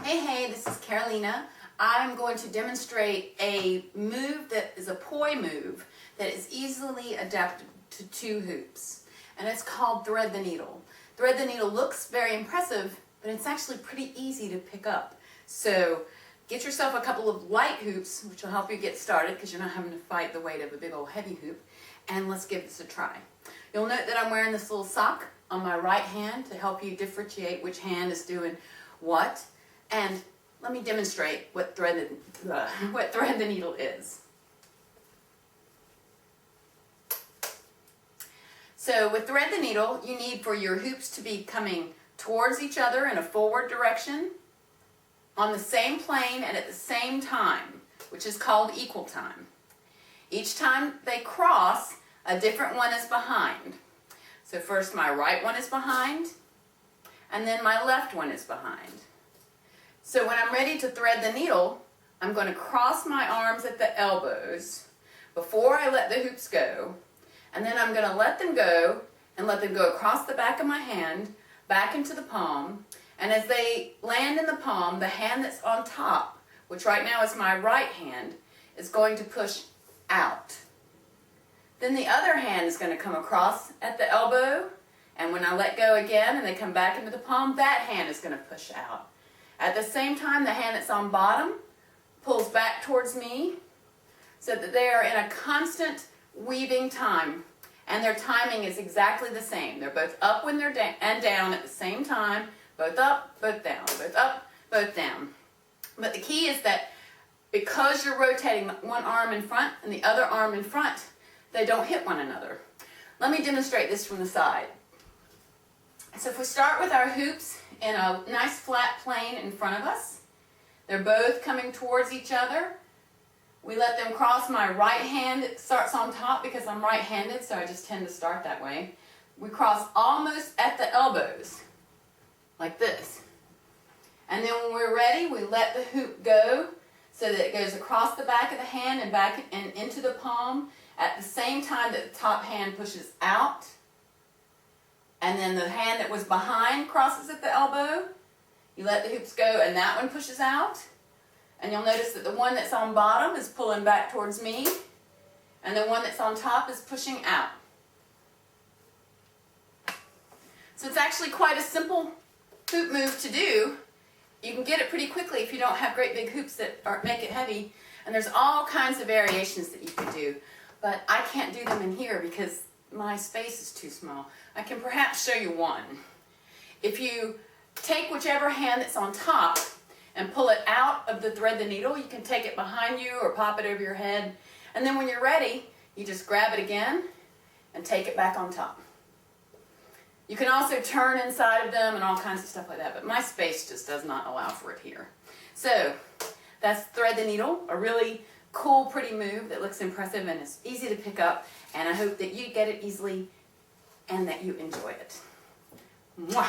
Hey, this is Caroleena. I'm going to demonstrate a move that is a poi move that is easily adapted to two hoops. And it's called thread the needle. Thread the needle looks very impressive, but it's actually pretty easy to pick up. So get yourself a couple of light hoops, which will help you get started because you're not having to fight the weight of a big old heavy hoop. And let's give this a try. You'll note that I'm wearing this little sock on my right hand to help you differentiate which hand is doing what. And let me demonstrate what thread the needle is. So with thread the needle, you need for your hoops to be coming towards each other in a forward direction on the same plane and at the same time, which is called equal time. Each time they cross, a different one is behind. So first my right one is behind, and then my left one is behind. So when I'm ready to thread the needle, I'm going to cross my arms at the elbows before I let the hoops go, and then I'm going to let them go and let them go across the back of my hand, back into the palm, and as they land in the palm, the hand that's on top, which right now is my right hand, is going to push out. Then the other hand is going to come across at the elbow, and when I let go again and they come back into the palm, that hand is going to push out. At the same time, the hand that's on bottom pulls back towards me so that they are in a constant weaving time, and their timing is exactly the same. They're both up when they're and down at the same time, both up, both down, both up, both down. But the key is that because you're rotating one arm in front and the other arm in front, they don't hit one another. Let me demonstrate this from the side. So if we start with our hoops in a nice flat plane in front of us, they're both coming towards each other. We let them cross. My right hand starts on top because I'm right-handed, so I just tend to start that way. We cross almost at the elbows, like this. And then when we're ready, we let the hoop go so that it goes across the back of the hand and back and into the palm at the same time that the top hand pushes out. And then the hand that was behind crosses at the elbow. You let the hoops go and that one pushes out. And you'll notice that the one that's on bottom is pulling back towards me, and the one that's on top is pushing out. So it's actually quite a simple hoop move to do. You can get it pretty quickly if you don't have great big hoops that make it heavy. And there's all kinds of variations that you can do. But I can't do them in here because my space is too small. I can perhaps show you one. If you take whichever hand that's on top and pull it out of the thread the needle, you can take it behind you or pop it over your head. And then when you're ready, you just grab it again and take it back on top. You can also turn inside of them and all kinds of stuff like that, but my space just does not allow for it here. So that's thread the needle, a really cool, pretty move that looks impressive and is easy to pick up, and I hope that you get it easily and that you enjoy it. Mwah!